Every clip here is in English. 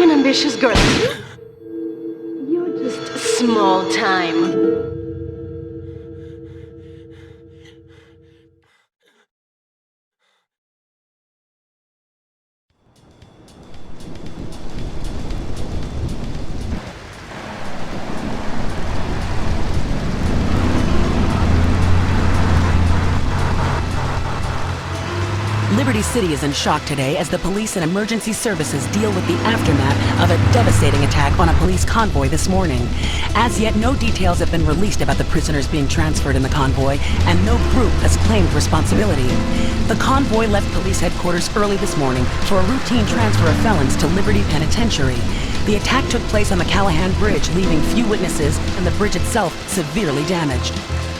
an ambitious girl. You're just small time. Liberty City is in shock today as the police and emergency services deal with the aftermath of a devastating attack on a police convoy this morning. As yet, no details have been released about the prisoners being transferred in the convoy, and no group has claimed responsibility. The convoy left police headquarters early this morning for a routine transfer of felons to Liberty Penitentiary. The attack took place on the Callahan Bridge, leaving few witnesses and the bridge itself severely damaged.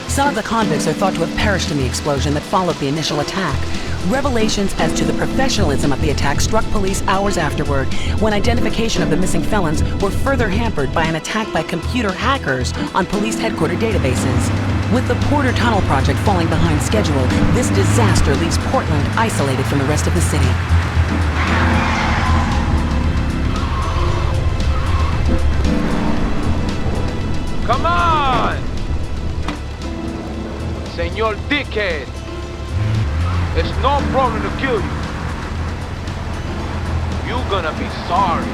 Some of the convicts are thought to have perished in the explosion that followed the initial attack. Revelations as to the professionalism of the attack struck police hours afterward, when identification of the missing felons were further hampered by an attack by computer hackers on police headquarters databases. With the Porter Tunnel project falling behind schedule, this disaster leaves Portland isolated from the rest of the city. Come on! Señor Dickhead! It's no problem to kill you. You're gonna be sorry.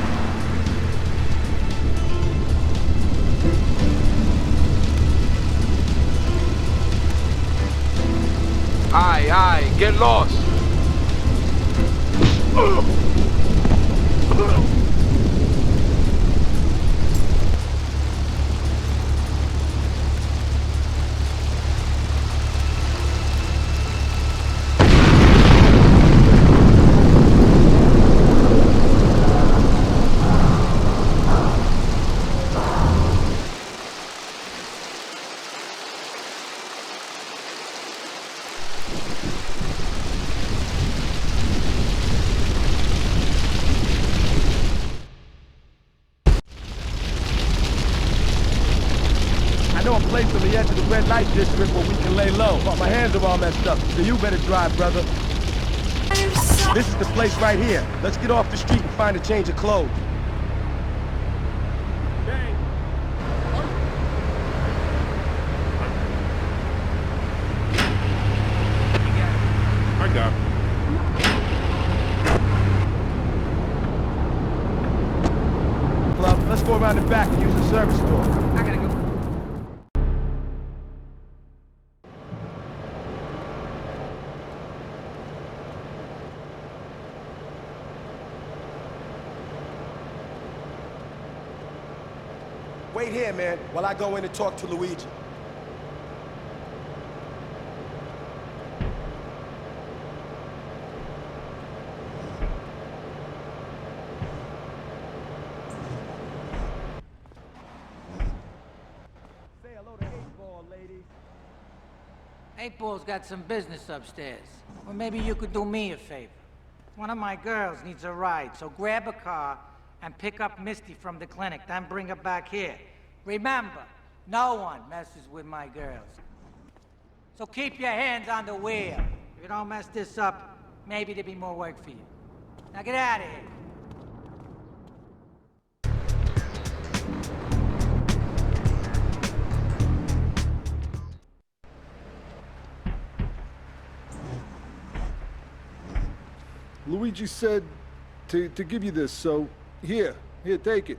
Aye, get lost. I know a place on the edge of the red light district where we can lay low, but my hands are all messed up, so you better drive, brother. This is the place right here. Let's get off the street and find a change of clothes. I got it. Club, let's go around the back and use the service door. I gotta go. Wait here, man, while I go in and talk to Luigi. Say hello to 8-Ball, ladies. 8-Ball's got some business upstairs. Or maybe you could do me a favor. One of my girls needs a ride, so grab a car and pick up Misty from the clinic, then bring her back here. Remember, no one messes with my girls. So keep your hands on the wheel. If you don't mess this up, maybe there'll be more work for you. Now get out of here. Luigi said to give you this, so here, take it.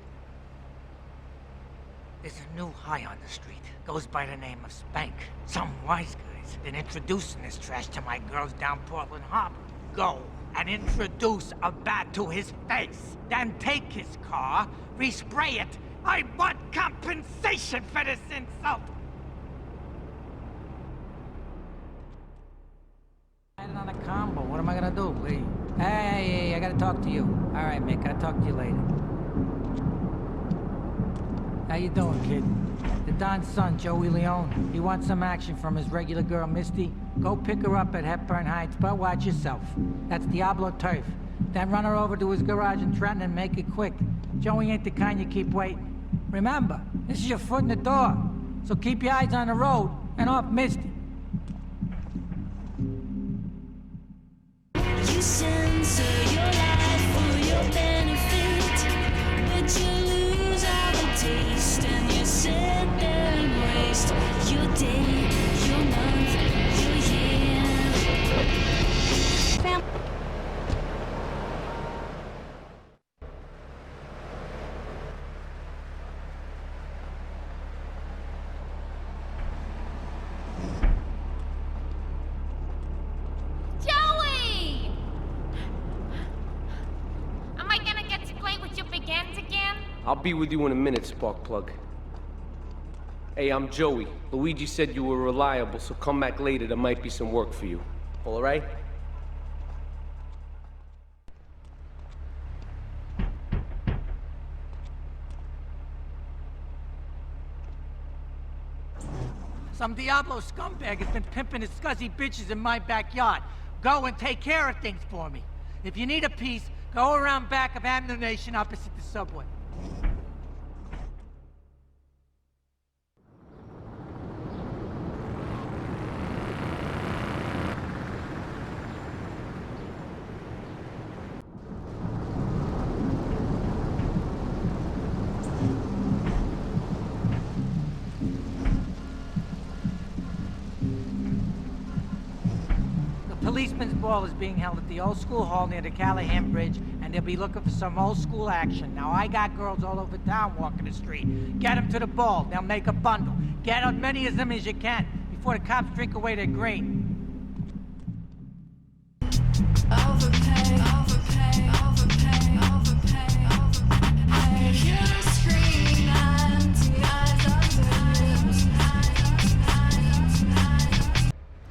There's a new high on the street. Goes by the name of Spank. Some wise guys been introducing this trash to my girls down Portland Harbor. Go and introduce a bat to his face. Then take his car, respray it. I want compensation for this insult. On a combo. What am I gonna do? Hey, I gotta talk to you. All right, Mick, I'll talk to you later. How you doing, kid? The Don's son, Joey Leone. He wants some action from his regular girl, Misty. Go pick her up at Hepburn Heights, but watch yourself. That's Diablo turf. Then run her over to his garage in Trenton and make it quick. Joey ain't the kind you keep waiting. Remember, this is your foot in the door. So keep your eyes on the road and off Misty. You censor your life for your benefit. I'll be with you in a minute, Sparkplug. Hey, I'm Joey. Luigi said you were reliable, so come back later. There might be some work for you. All right? Some Diablo scumbag has been pimping his scuzzy bitches in my backyard. Go and take care of things for me. If you need a piece, go around back of Ammunition opposite the subway. Policeman's ball is being held at the old school hall near the Callahan Bridge, and they'll be looking for some old school action. Now, I got girls all over town walking the street. Get them to the ball. They'll make a bundle. Get as many of them as you can before the cops drink away their green. Overpay, overpay, overpay, overpay, overpay. You scream empty eyes of the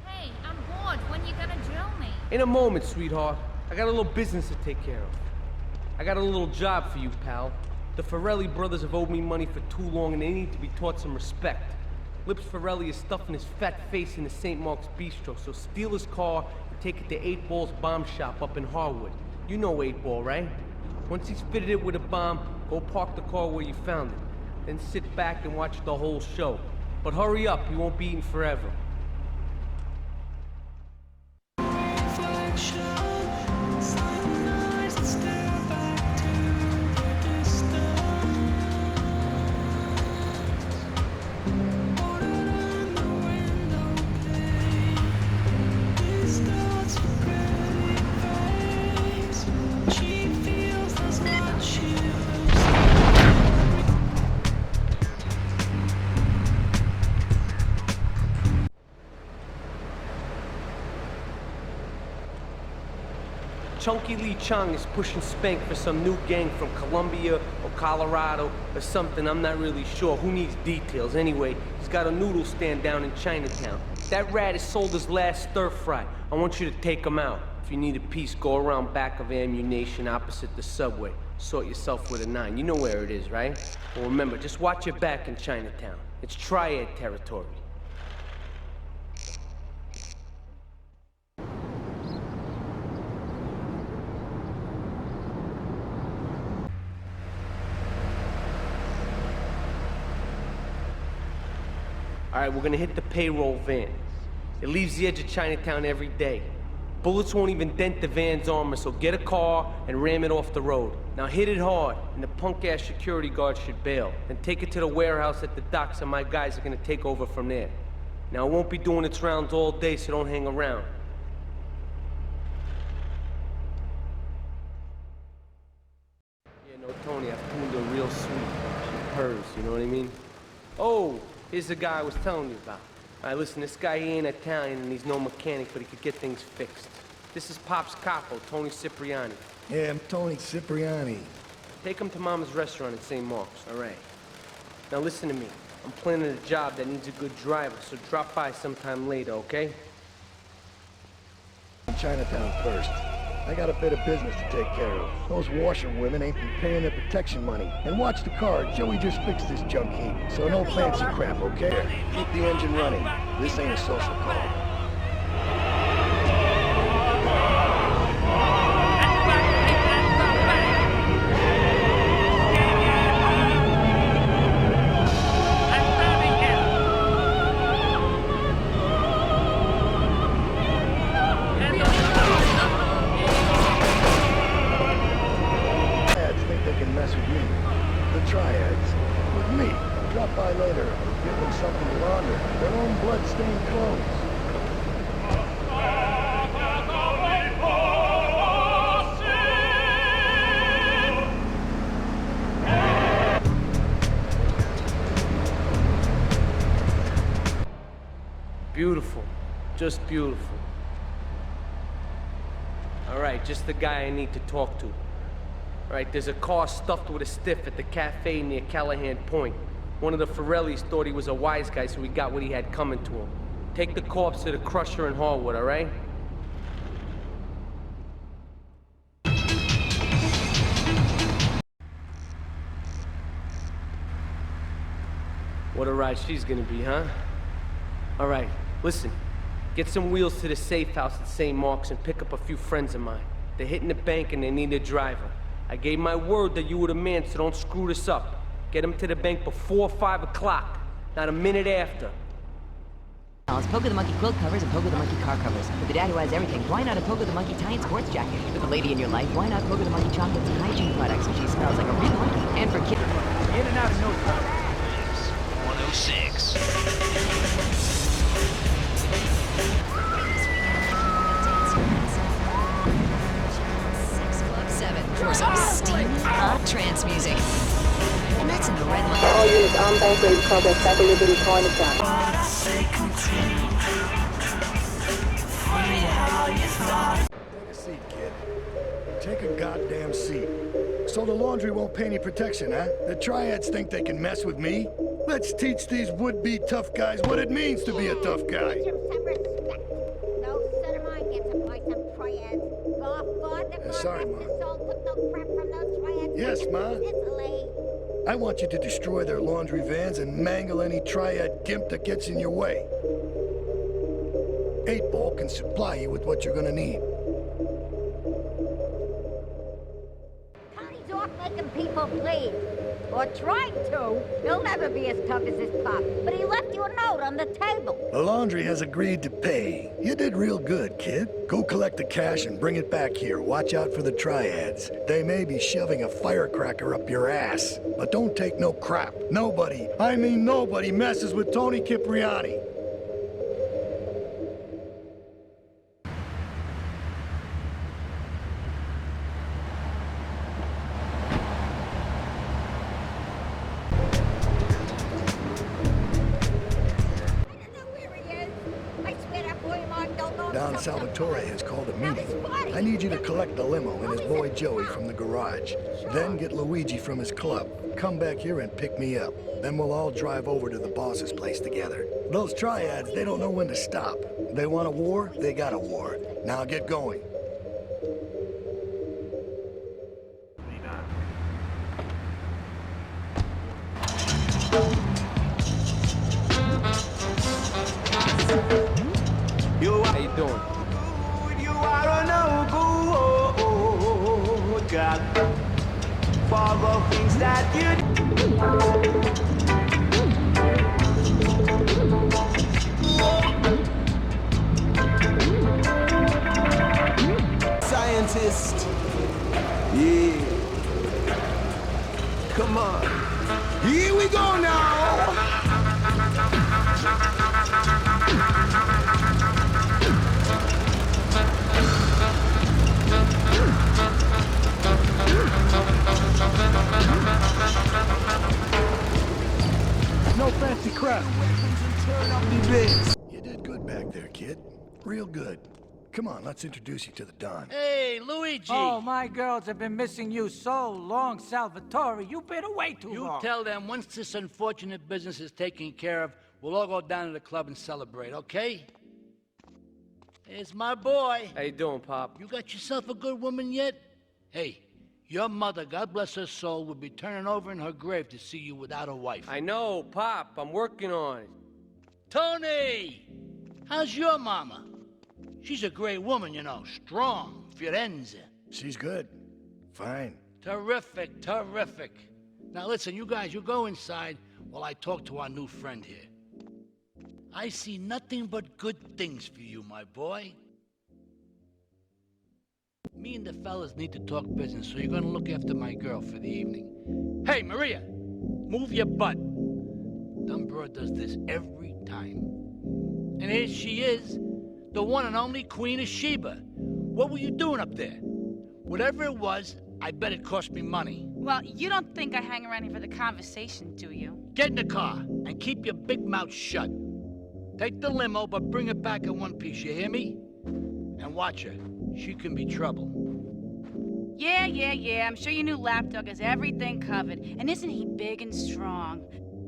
Hey, I'm bored. When you gonna drill me? In a moment, sweetheart. I got a little business to take care of. I got a little job for you, pal. The Farrelly brothers have owed me money for too long, and they need to be taught some respect. Lips Farrelly is stuffing his fat face in the St. Mark's Bistro, so steal his car and take it to 8 Ball's bomb shop up in Harwood. You know 8 Ball, right? Once he's fitted it with a bomb, go park the car where you found it. Then sit back and watch the whole show. But hurry up, he won't be eating forever. Chunky Lee Chong is pushing Spank for some new gang from Colombia or Colorado or something, I'm not really sure. Who needs details? Anyway, he's got a noodle stand down in Chinatown. That rat has sold his last stir-fry. I want you to take him out. If you need a piece, go around back of Ammunition opposite the subway. Sort yourself with a 9. You know where it is, right? Well, remember, just watch your back in Chinatown. It's triad territory. All right, we're gonna hit the payroll van. It leaves the edge of Chinatown every day. Bullets won't even dent the van's armor, so get a car and ram it off the road. Now hit it hard, and the punk-ass security guard should bail. Then take it to the warehouse at the docks, and my guys are gonna take over from there. Now, it won't be doing its rounds all day, so don't hang around. Yeah, no, Tony, I've tuned her real sweet. She purrs, you know what I mean? Oh! Here's the guy I was telling you about. All right, listen, this guy, he ain't Italian and he's no mechanic, but he could get things fixed. This is Pop's capo, Tony Cipriani. Yeah, I'm Tony Cipriani. Take him to Mama's restaurant at St. Mark's, all right? Now listen to me. I'm planning a job that needs a good driver, so drop by sometime later, okay? Chinatown first. I got a bit of business to take care of. Those washerwomen ain't been paying their protection money. And watch the car. Joey just fixed this junk heap. So no fancy crap, okay? Keep the engine running. This ain't a social call. Beautiful. Just beautiful. All right, just the guy I need to talk to. Alright, there's a car stuffed with a stiff at the cafe near Callahan Point. One of the Forellis thought he was a wise guy, so he got what he had coming to him. Take the corpse to the crusher in Harwood, alright? What a ride she's gonna be, huh? Alright, listen. Get some wheels to the safe house at St. Mark's and pick up a few friends of mine. They're hitting the bank and they need a driver. I gave my word that you were the man, so don't screw this up. Get them to the bank before 5 o'clock, not a minute after. Pogo the monkey quilt covers and Pogo the monkey car covers. With the dad who has everything, why not a Pogo the monkey tie and sports jacket? With the lady in your life, why not Pogo the monkey chocolates and hygiene products so she smells like a real monkey? And for kids, In and out of no time. 106. For some steamy hot trance music. And that's in the red line. All units on bank rate progress at the Liberty Corner Shop. Take a seat, kid. Take a goddamn seat. So the laundry won't pay any protection, huh? The triads think they can mess with me? Let's teach these would-be tough guys what it means to be a tough guy. Sorry, Ma. Yes, Ma. I want you to destroy their laundry vans and mangle any triad gimp that gets in your way. 8-Ball can supply you with what you're gonna need. Tony's off making people bleed. Or trying to. He'll never be as tough as his pop. But he left you a note on the table. The laundry has agreed to pay. You did real good, kid. Go collect the cash and bring it back here. Watch out for the triads. They may be shoving a firecracker up your ass. But don't take no crap. Nobody, I mean nobody, messes with Tony Cipriani. Don Salvatore has called a meeting. I need you to collect the limo and his boy Joey from the garage. Then get Luigi from his club. Come back here and pick me up. Then we'll all drive over to the boss's place together. Those triads, they don't know when to stop. They want a war, they got a war. Now get going. How you doing? You are no good, God, for the things that you Scientist, yeah. Come on, here we go now. No fancy crap. You did good back there, kid. Real good. Come on, let's introduce you to the Don. Hey, Luigi! Oh, my girls have been missing you so long, Salvatore. You've been away too long. You tell them once this unfortunate business is taken care of, we'll all go down to the club and celebrate, okay? It's my boy. How you doing, Pop? You got yourself a good woman yet? Hey, your mother, God bless her soul, would be turning over in her grave to see you without a wife. I know, Pop. I'm working on it. Tony! How's your mama? She's a great woman, you know. Strong. Firenze. She's good. Fine. Terrific, terrific. Now listen, you guys, you go inside while I talk to our new friend here. I see nothing but good things for you, my boy. Me and the fellas need to talk business, so you're gonna look after my girl for the evening. Hey, Maria, move your butt. Dumb broad does this every time. And here she is, the one and only Queen of Sheba. What were you doing up there? Whatever it was, I bet it cost me money. Well, you don't think I hang around here for the conversation, do you? Get in the car and keep your big mouth shut. Take the limo, but bring it back in one piece, you hear me? And watch her. She can be trouble. Yeah. I'm sure your new lapdog has everything covered. And isn't he big and strong?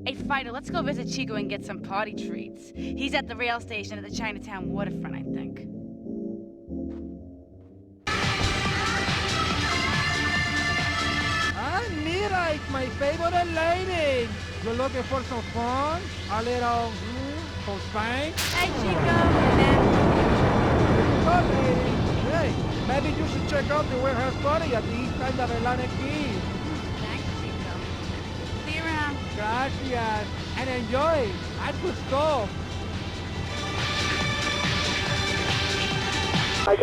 Hey, Fighter, let's go visit Chico and get some party treats. He's at the rail station at the Chinatown waterfront, I think. Ah, mira, it's my favorite lady. You're looking for some fun? A little, some spank? Hey, Chico. Oh, lady. Hey, maybe you should check out the warehouse party at the east side of Atlantic Key. Thanks, Chico. See you around. Gracias. And enjoy. That's good stuff.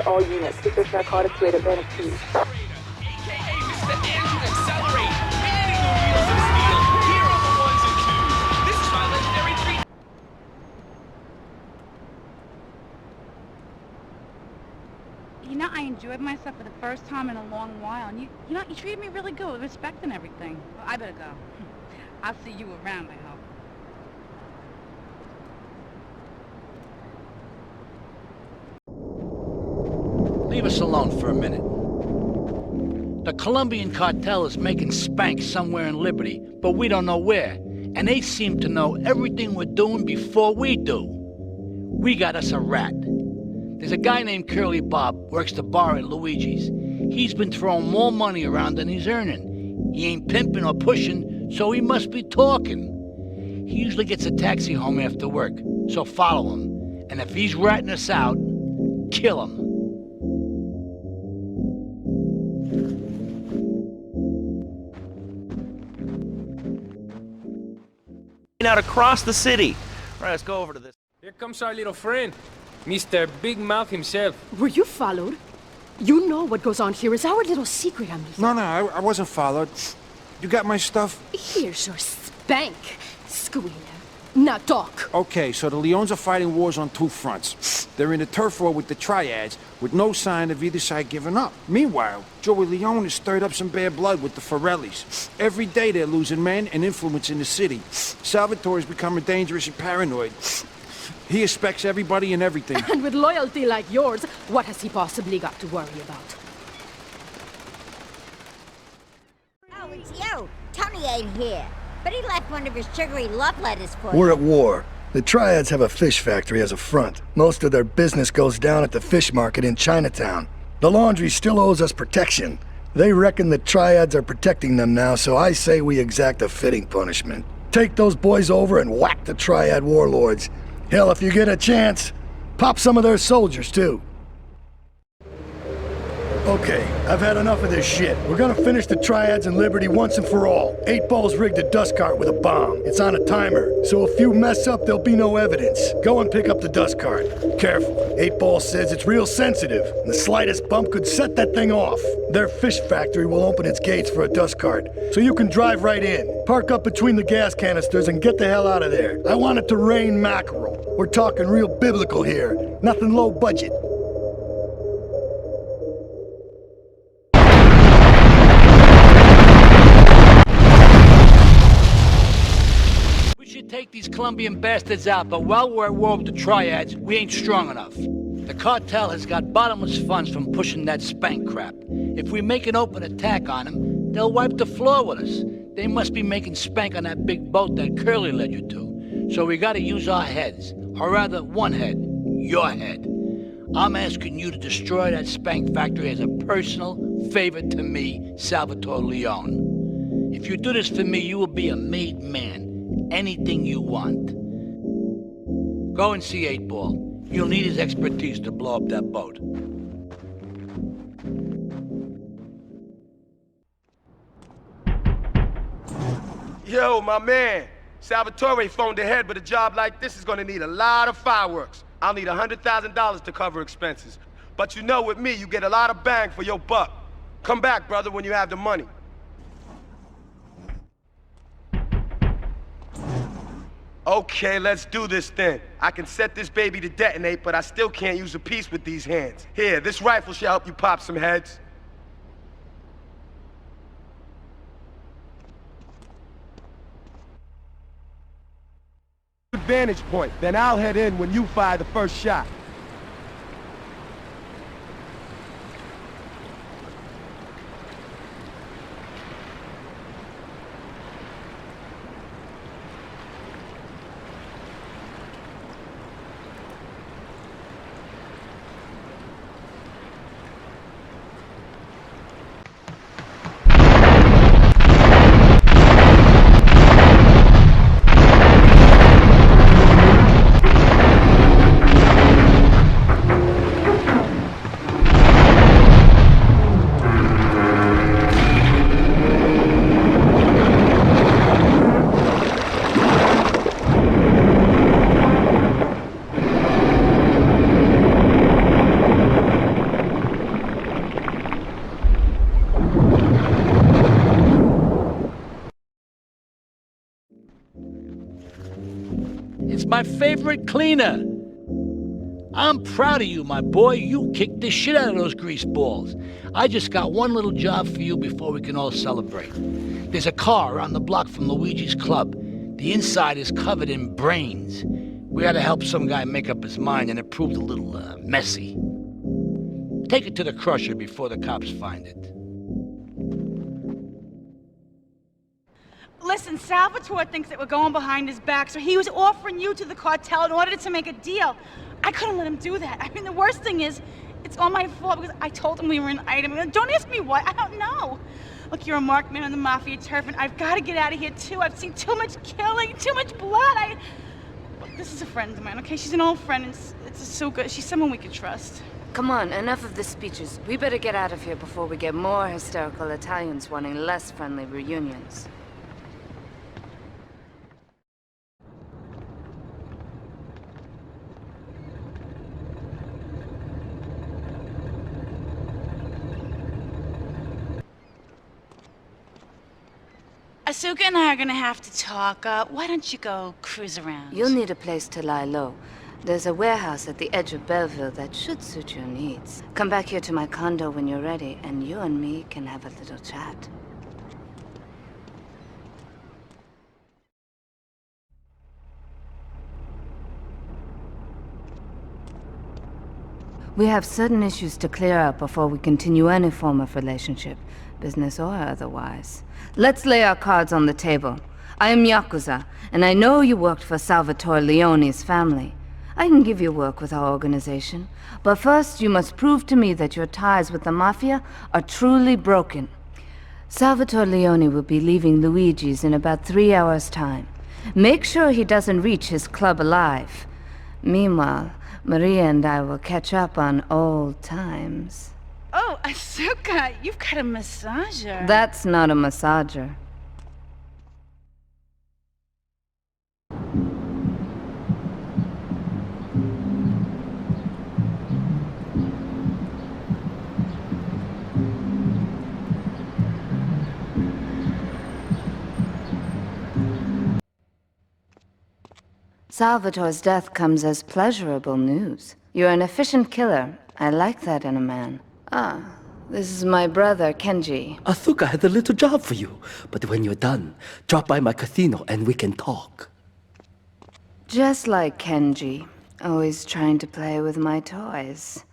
All units, keep this narcotics rate at Atlantic Key. You know, I enjoyed myself for the first time in a long while, and you treated me really good with respect and everything. Well, I better go. I'll see you around, I hope. Leave us alone for a minute. The Colombian cartel is making spank somewhere in Liberty, but we don't know where. And they seem to know everything we're doing before we do. We got us a rat. There's a guy named Curly Bob, works the bar at Luigi's. He's been throwing more money around than he's earning. He ain't pimping or pushing, so he must be talking. He usually gets a taxi home after work, so follow him. And if he's ratting us out, kill him. Out across the city. All right, let's go over to this. Here comes our little friend, Mr. Big Mouth himself. Were you followed? You know what goes on here is our little secret, amigo. No, I wasn't followed. You got my stuff? Here's your spank, squealer. Now talk. Okay, so the Leons are fighting wars on two fronts. They're in a turf war with the Triads, with no sign of either side giving up. Meanwhile, Joey Leone has stirred up some bad blood with the Forellis. Every day they're losing men and influence in the city. Salvatore's becoming dangerous and paranoid. He expects everybody and everything. And with loyalty like yours, what has he possibly got to worry about? Oh, it's you. Tony ain't here. But he left one of his sugary love letters for you. We're at war. The Triads have a fish factory as a front. Most of their business goes down at the fish market in Chinatown. The laundry still owes us protection. They reckon the Triads are protecting them now, so I say we exact a fitting punishment. Take those boys over and whack the Triad warlords. Hell, if you get a chance, pop some of their soldiers, too. Okay, I've had enough of this shit. We're gonna finish the Triads and Liberty once and for all. 8 Ball's rigged a dust cart with a bomb. It's on a timer, so if you mess up, there'll be no evidence. Go and pick up the dust cart. Careful. 8 Ball says it's real sensitive, and the slightest bump could set that thing off. Their fish factory will open its gates for a dust cart, so you can drive right in. Park up between the gas canisters and get the hell out of there. I want it to rain mackerel. We're talking real biblical here, nothing low budget. Take these Colombian bastards out, but while we're at war with the Triads, we ain't strong enough. The cartel has got bottomless funds from pushing that spank crap. If we make an open attack on them, they'll wipe the floor with us. They must be making spank on that big boat that Curly led you to. So we gotta use our heads, or rather one head, your head. I'm asking you to destroy that spank factory as a personal favor to me, Salvatore Leone. If you do this for me, you will be a made man. Anything you want. Go and see 8 Ball. You'll need his expertise to blow up that boat. Yo, my man. Salvatore phoned ahead, but a job like this is gonna need a lot of fireworks. I'll need $100,000 to cover expenses. But you know, with me, you get a lot of bang for your buck. Come back, brother, when you have the money. Okay, let's do this then. I can set this baby to detonate, but I still can't use a piece with these hands. Here, this rifle should help you pop some heads. Vantage point, then I'll head in when you fire the first shot. It's my favorite cleaner. I'm proud of you, my boy. You kicked the shit out of those grease balls. I just got one little job for you before we can all celebrate. There's a car around the block from Luigi's club. The inside is covered in brains. We had to help some guy make up his mind, and it proved a little, messy. Take it to the crusher before the cops find it. Listen, Salvatore thinks that we're going behind his back, so he was offering you to the cartel in order to make a deal. I couldn't let him do that. I mean, the worst thing is, it's all my fault because I told him we were an item. Don't ask me why, I don't know. Look, you're a marked man on the mafia turf, and I've got to get out of here, too. I've seen too much killing, too much blood. Look, this is a friend of mine, okay? She's an old friend, and it's so good. She's someone we can trust. Come on, enough of the speeches. We better get out of here before we get more hysterical Italians wanting less friendly reunions. Asuka and I are gonna have to talk. Why don't you go cruise around? You'll need a place to lie low. There's a warehouse at the edge of Belleville that should suit your needs. Come back here to my condo when you're ready, and you and me can have a little chat. We have certain issues to clear up before we continue any form of relationship, business or otherwise. Let's lay our cards on the table. I am Yakuza, and I know you worked for Salvatore Leone's family. I can give you work with our organization, but first you must prove to me that your ties with the Mafia are truly broken. Salvatore Leone will be leaving Luigi's in about 3 hours' time. Make sure he doesn't reach his club alive. Meanwhile, Maria and I will catch up on old times. Oh, Asuka, you've got a massager. That's not a massager. Salvatore's death comes as pleasurable news. You're an efficient killer. I like that in a man. Ah, this is my brother, Kenji. Asuka has a little job for you, but when you're done, drop by my casino and we can talk. Just like Kenji, always trying to play with my toys.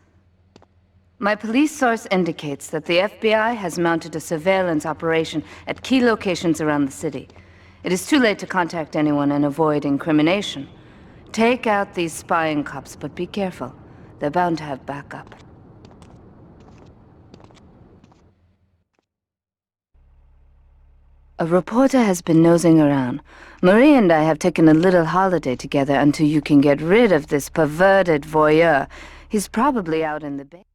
My police source indicates that the FBI has mounted a surveillance operation at key locations around the city. It is too late to contact anyone and avoid incrimination. Take out these spying cops, but be careful. They're bound to have backup. A reporter has been nosing around. Marie and I have taken a little holiday together until you can get rid of this perverted voyeur. He's probably out in the bay.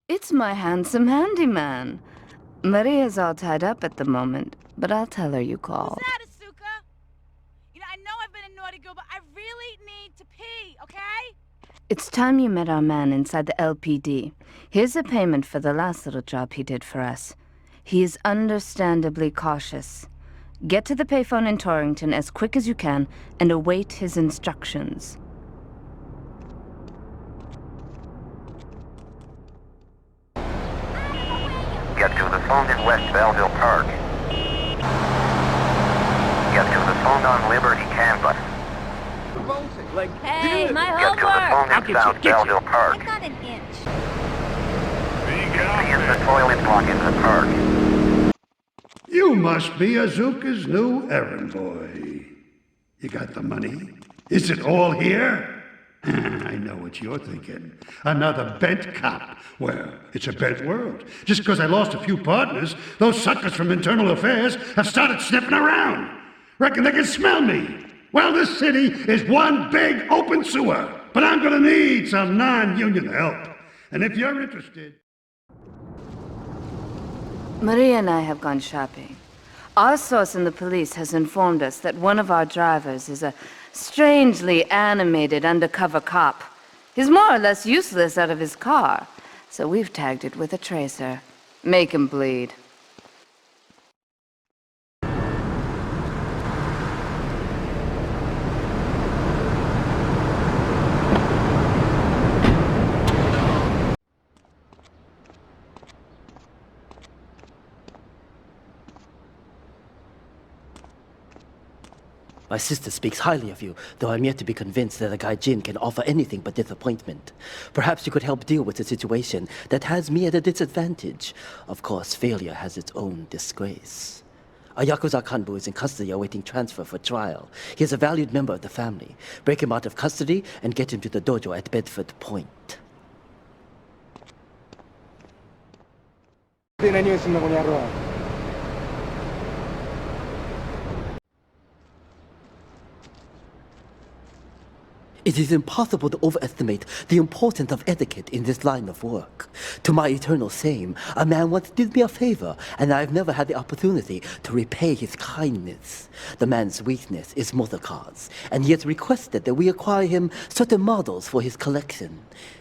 It's my handsome handyman. Maria's all tied up at the moment, but I'll tell her you called. Who's that, Asuka? You know, I know I've been a naughty girl, but I really need to pee, okay? It's time you met our man inside the LPD. Here's a payment for the last little job he did for us. He is understandably cautious. Get to the payphone in Torrington as quick as you can and await his instructions. Get to the phone in West Belleville Park. Get to the phone on Liberty campus. Hey, my Get to the phone in South Belleville Park. I got an inch. Be in the toilet block in the park. You must be Azuka's new errand boy. You got the money? Is it all here? I know what you're thinking. Another bent cop. Well, it's a bent world. Just because I lost a few partners, those suckers from Internal Affairs have started sniffing around. Reckon they can smell me. Well, this city is one big open sewer. But I'm gonna need some non-union help. And if you're interested... Maria and I have gone shopping. Our source in the police has informed us that one of our drivers is a strangely animated undercover cop. He's more or less useless out of his car, so we've tagged it with a tracer. Make him bleed. My sister speaks highly of you, though I'm yet to be convinced that a guy Jin can offer anything but disappointment. Perhaps you could help deal with a situation that has me at a disadvantage. Of course, failure has its own disgrace. A Yakuza Kanbu is in custody awaiting transfer for trial. He is a valued member of the family. Break him out of custody and get him to the dojo at Bedford Point. It is impossible to overestimate the importance of etiquette in this line of work. To my eternal shame, a man once did me a favor, and I have never had the opportunity to repay his kindness. The man's weakness is motor cars, and he has requested that we acquire him certain models for his collection.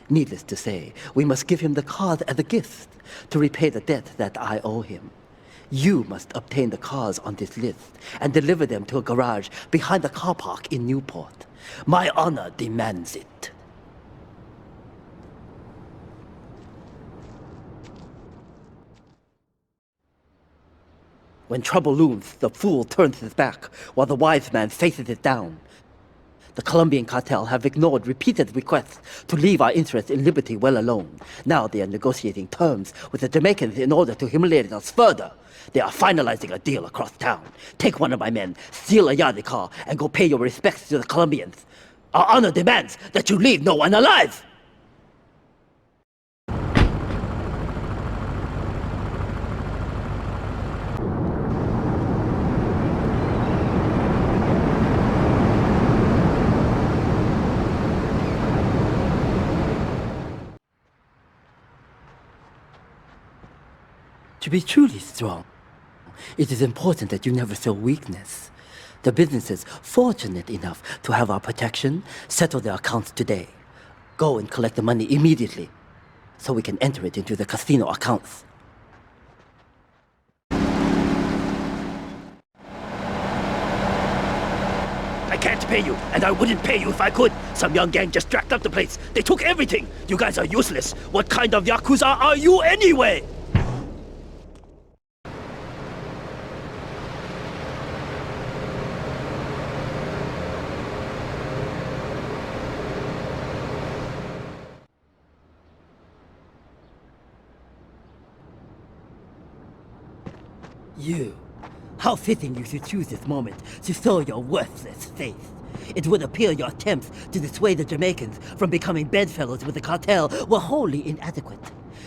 Needless to say, we must give him the cars as a gift to repay the debt that I owe him. You must obtain the cars on this list and deliver them to a garage behind the car park in Newport. My honor demands it. When trouble looms, the fool turns his back, while the wise man faces it down. The Colombian cartel have ignored repeated requests to leave our interests in liberty well alone. Now they are negotiating terms with the Jamaicans in order to humiliate us further. They are finalizing a deal across town. Take one of my men, steal a Yardie car, and go pay your respects to the Colombians. Our honor demands that you leave no one alive! To be truly strong, it is important that you never show weakness. The businesses fortunate enough to have our protection settle their accounts today. Go and collect the money immediately, so we can enter it into the casino accounts. I can't pay you, and I wouldn't pay you if I could. Some young gang just jacked up the place. They took everything. You guys are useless. What kind of Yakuza are you anyway? You. How fitting you should choose this moment to show your worthless faith. It would appear your attempts to dissuade the Jamaicans from becoming bedfellows with the cartel were wholly inadequate.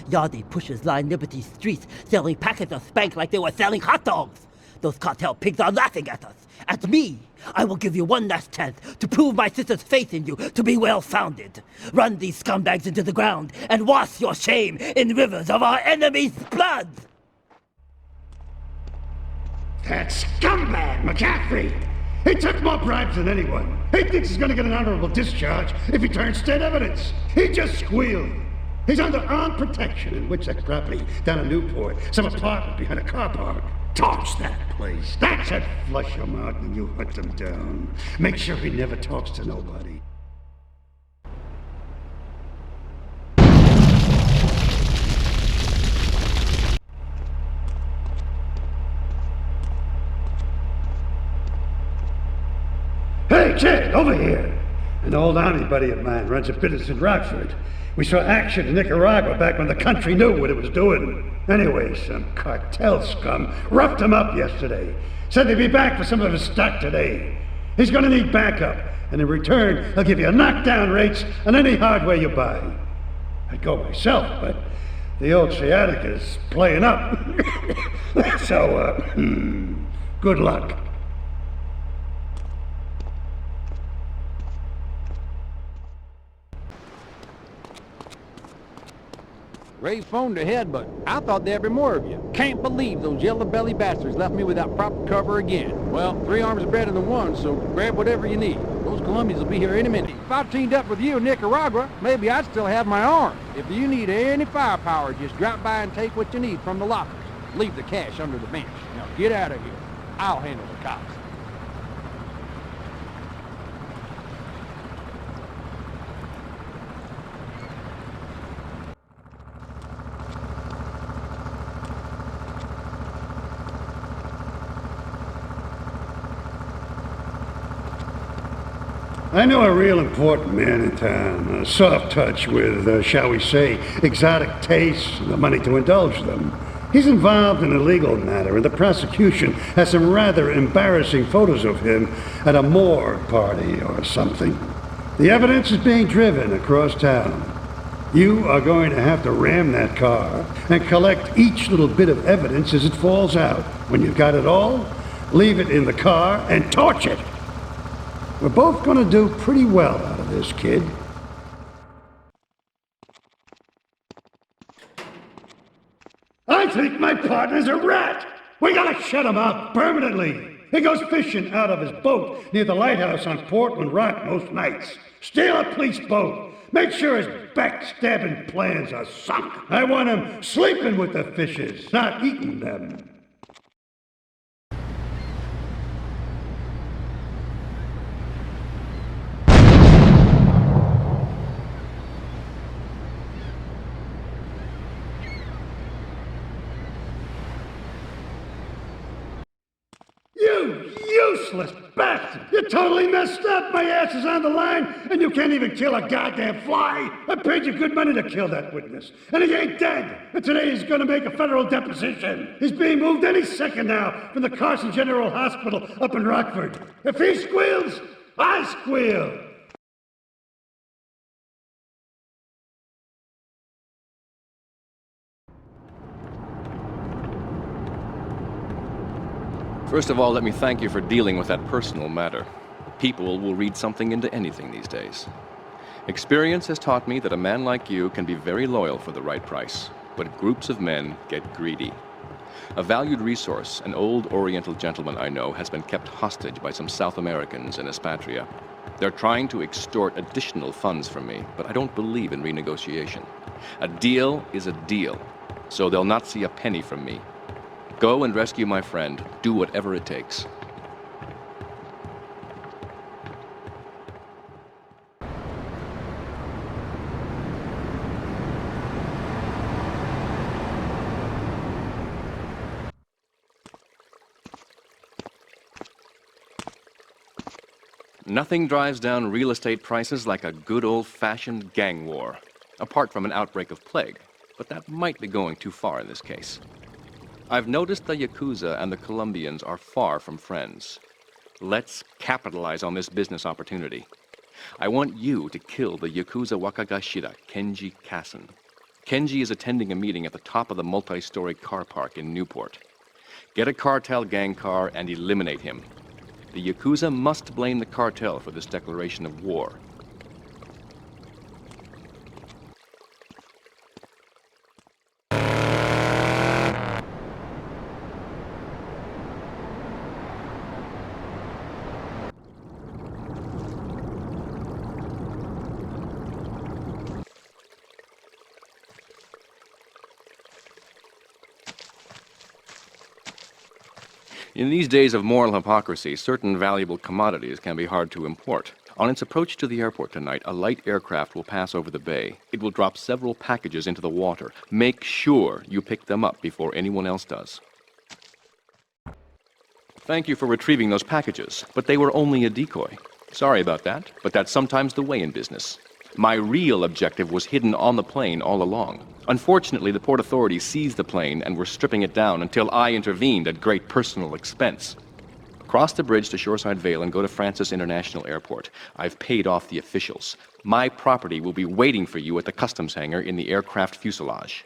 Yardie pushers line Liberty streets selling packets of spank like they were selling hot dogs. Those cartel pigs are laughing at us. At me! I will give you one last chance to prove my sister's faith in you to be well-founded. Run these scumbags into the ground and wash your shame in rivers of our enemies' blood! That scumbag, McCaffrey! He took more bribes than anyone. He thinks he's gonna get an honorable discharge if he turns state evidence. He just squealed. He's under armed protection in Witchek property down in Newport, some apartment behind a car park. Torch that place. That's it. Flush him out and you hunt him down. Make sure he never talks to nobody. Hey, kid, over here! An old army buddy of mine runs a business in Rockford. We saw action in Nicaragua back when the country knew what it was doing. Anyway, some cartel scum roughed him up yesterday. Said they'd be back for some of his stock today. He's gonna need backup, and in return, he'll give you knockdown rates on any hardware you buy. I'd go myself, but the old sciatica's playing up. So, good luck. Ray phoned ahead, but I thought there'd be more of you. Can't believe those yellow-belly bastards left me without proper cover again. Well, 3 arms are better than 1, so grab whatever you need. Those Colombians will be here any minute. If I teamed up with you in Nicaragua, maybe I'd still have my arm. If you need any firepower, just drop by and take what you need from the lockers. Leave the cash under the bench. Now get out of here. I'll handle the cops. I know a real important man in town, a soft touch with, shall we say, exotic tastes and the money to indulge them. He's involved in a legal matter, and the prosecution has some rather embarrassing photos of him at a morgue party or something. The evidence is being driven across town. You are going to have to ram that car and collect each little bit of evidence as it falls out. When you've got it all, leave it in the car and torch it. We're both going to do pretty well out of this, kid. I think my partner's a rat! We gotta shut him up permanently! He goes fishing out of his boat near the lighthouse on Portland Rock most nights. Steal a police boat! Make sure his backstabbing plans are sunk! I want him sleeping with the fishes, not eating them. You useless bastard! You totally messed up! My ass is on the line, and you can't even kill a goddamn fly! I paid you good money to kill that witness, and he ain't dead! And today he's gonna make a federal deposition! He's being moved any second now from the Carson General Hospital up in Rockford. If he squeals, I squeal! First of all, let me thank you for dealing with that personal matter. People will read something into anything these days. Experience has taught me that a man like you can be very loyal for the right price, but groups of men get greedy. A valued resource, an old Oriental gentleman I know, has been kept hostage by some South Americans in Espatria. They're trying to extort additional funds from me, but I don't believe in renegotiation. A deal is a deal, so they'll not see a penny from me. Go and rescue my friend. Do whatever it takes. Nothing drives down real estate prices like a good old-fashioned gang war, apart from an outbreak of plague, but that might be going too far in this case. I've noticed the Yakuza and the Colombians are far from friends. Let's capitalize on this business opportunity. I want you to kill the Yakuza Wakagashira, Kenji Kassen. Kenji is attending a meeting at the top of the multi-story car park in Newport. Get a cartel gang car and eliminate him. The Yakuza must blame the cartel for this declaration of war. In these days of moral hypocrisy, certain valuable commodities can be hard to import. On its approach to the airport tonight, a light aircraft will pass over the bay. It will drop several packages into the water. Make sure you pick them up before anyone else does. Thank you for retrieving those packages, but they were only a decoy. Sorry about that, but that's sometimes the way in business. My real objective was hidden on the plane all along. Unfortunately, the port authorities seized the plane and were stripping it down until I intervened at great personal expense. Cross the bridge to Shoreside Vale and go to Francis International Airport. I've paid off the officials. My property will be waiting for you at the customs hangar in the aircraft fuselage.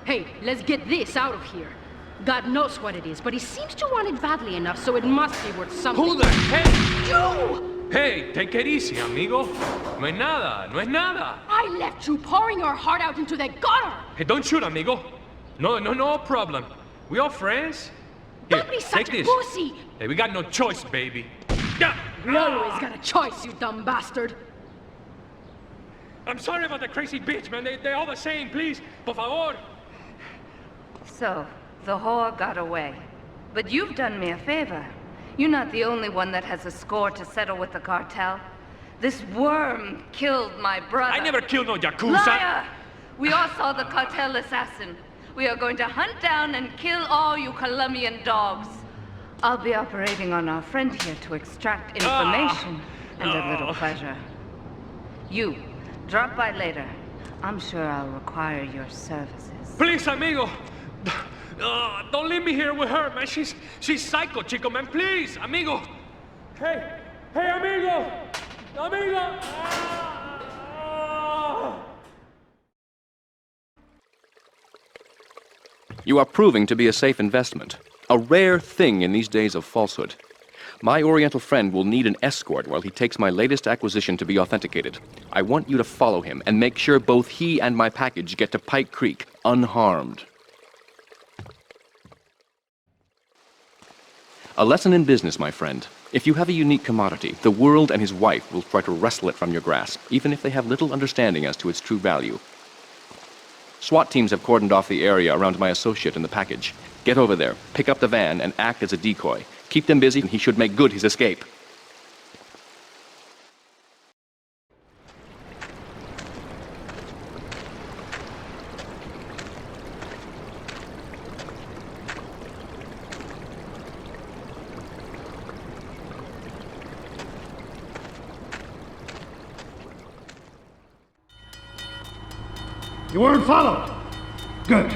Hey, let's get this out of here. God knows what it is, but he seems to want it badly enough, so it must be worth something. Who the heck? You! Hey, take it easy, amigo. No es nada, no es nada. I left you pouring your heart out into the gutter! Hey, don't shoot, amigo. No problem. We all friends? Here, Don't be such take a this. pussy! Hey, we got no choice, baby. Yeah. We always got a choice, you dumb bastard. I'm sorry about the crazy bitch, man. They're all the same, please. Por favor. So, the whore got away. But you've done me a favor. You're not the only one that has a score to settle with the cartel. This worm killed my brother. I never killed no Yakuza! Liar! We all saw the cartel assassin. We are going to hunt down and kill all you Colombian dogs. I'll be operating on our friend here to extract information and a little pleasure. You, drop by later. I'm sure I'll require your services. Please, amigo! Don't leave me here with her, man. She's psycho, chico, man. Please, amigo! Hey, amigo! Amigo! You are proving to be a safe investment. A rare thing in these days of falsehood. My Oriental friend will need an escort while he takes my latest acquisition to be authenticated. I want you to follow him and make sure both he and my package get to Pike Creek unharmed. A lesson in business, my friend. If you have a unique commodity, the world and his wife will try to wrestle it from your grasp, even if they have little understanding as to its true value. SWAT teams have cordoned off the area around my associate and the package. Get over there, pick up the van, and act as a decoy. Keep them busy, and he should make good his escape. You weren't followed. Good.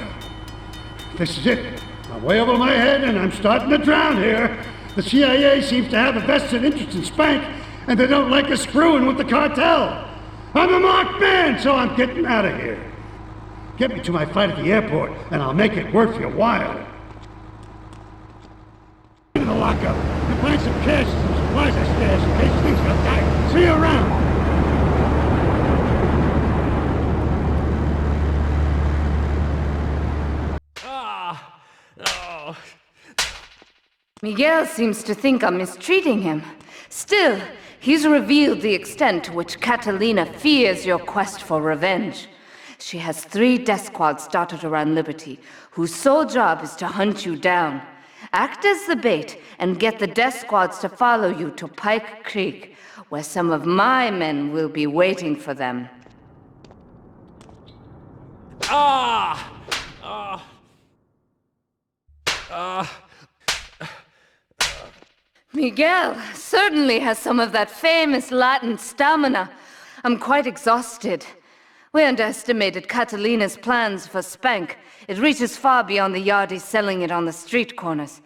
This is it. I'm way over my head and I'm starting to drown here. The CIA seems to have a vested interest in Spank, and they don't like us screwing with the cartel. I'm a marked man, so I'm getting out of here. Get me to my flight at the airport, and I'll make it worth your while. In the lockup, and find some cash and some supplies I stashed in case things go tight. See you around. Miguel seems to think I'm mistreating him. Still, he's revealed the extent to which Catalina fears your quest for revenge. She has 3 death squads dotted around Liberty, whose sole job is to hunt you down. Act as the bait and get the death squads to follow you to Pike Creek, where some of my men will be waiting for them. Miguel certainly has some of that famous Latin stamina. I'm quite exhausted. We underestimated Catalina's plans for Spank. It reaches far beyond the yardies selling it on the street corners.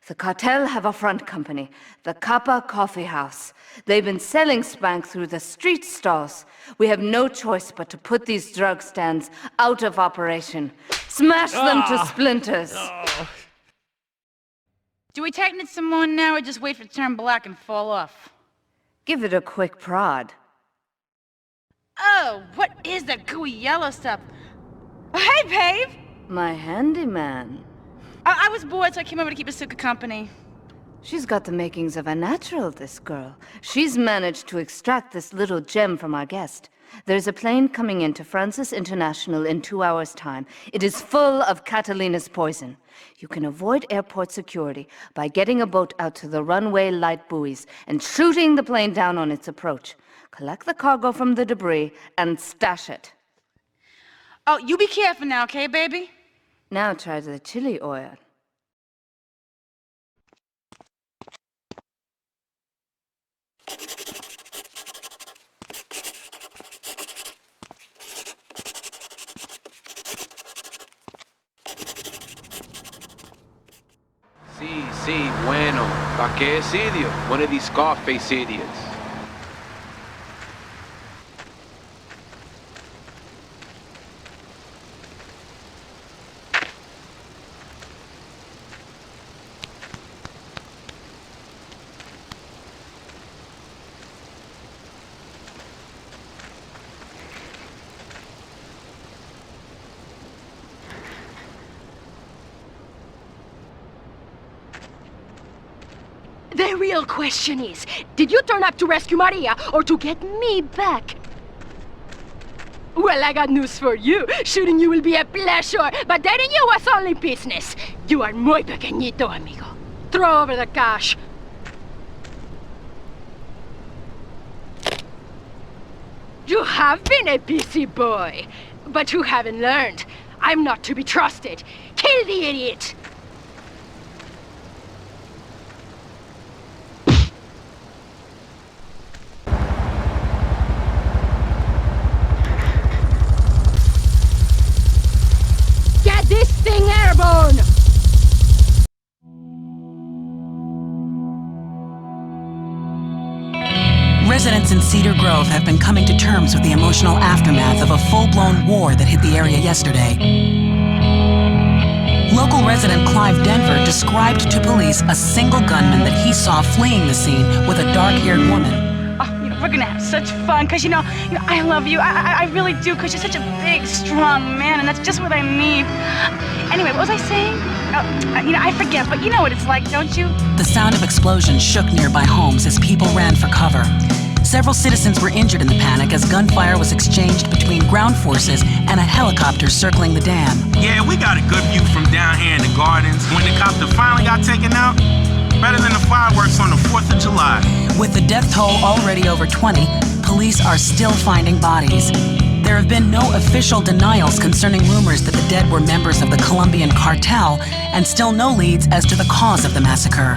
The cartel have a front company, the Kappa Coffee House. They've been selling Spank through the street stalls. We have no choice but to put these drug stands out of operation. Smash them to splinters. Do we tighten it some more now, or just wait for it to turn black and fall off? Give it a quick prod. Oh, what is that gooey yellow stuff? Oh, hey, babe! My handyman. I was bored, so I came over to keep Asuka company. She's got the makings of a natural, this girl. She's managed to extract this little gem from our guest. There's a plane coming into Francis International in 2 hours' time. It is full of Catalina's poison. You can avoid airport security by getting a boat out to the runway light buoys and shooting the plane down on its approach. Collect the cargo from the debris and stash it. Oh, you be careful now, okay, baby? Now try the chili oil. Sí, bueno. ¿Pa qué es idiot? One of these Scarface idiots. The real question is, did you turn up to rescue Maria or to get me back? Well, I got news for you. Shooting you will be a pleasure, but dating you was only business. You are muy pequeñito, amigo. Throw over the cash. You have been a busy boy, but you haven't learned. I'm not to be trusted. Kill the idiot! Get this thing airborne! Residents in Cedar Grove have been coming to terms with the emotional aftermath of a full-blown war that hit the area yesterday. Local resident Clive Denver described to police a single gunman that he saw fleeing the scene with a dark-haired woman. We're gonna have such fun, cause you know, I love you. I really do, cause you're such a big, strong man, and that's just what I need. Anyway, what was I saying? I forget, but you know what it's like, don't you? The sound of explosions shook nearby homes as people ran for cover. Several citizens were injured in the panic as gunfire was exchanged between ground forces and a helicopter circling the dam. Yeah, we got a good view from down here in the gardens. When the copter finally got taken out, better than the fireworks on the 4th of July. With the death toll already over 20, police are still finding bodies. There have been no official denials concerning rumors that the dead were members of the Colombian cartel, and still no leads as to the cause of the massacre.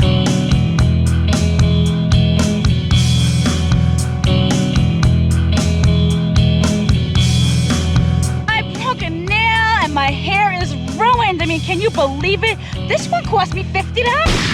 I broke a nail and my hair is ruined. I mean, can you believe it? This one cost me $50.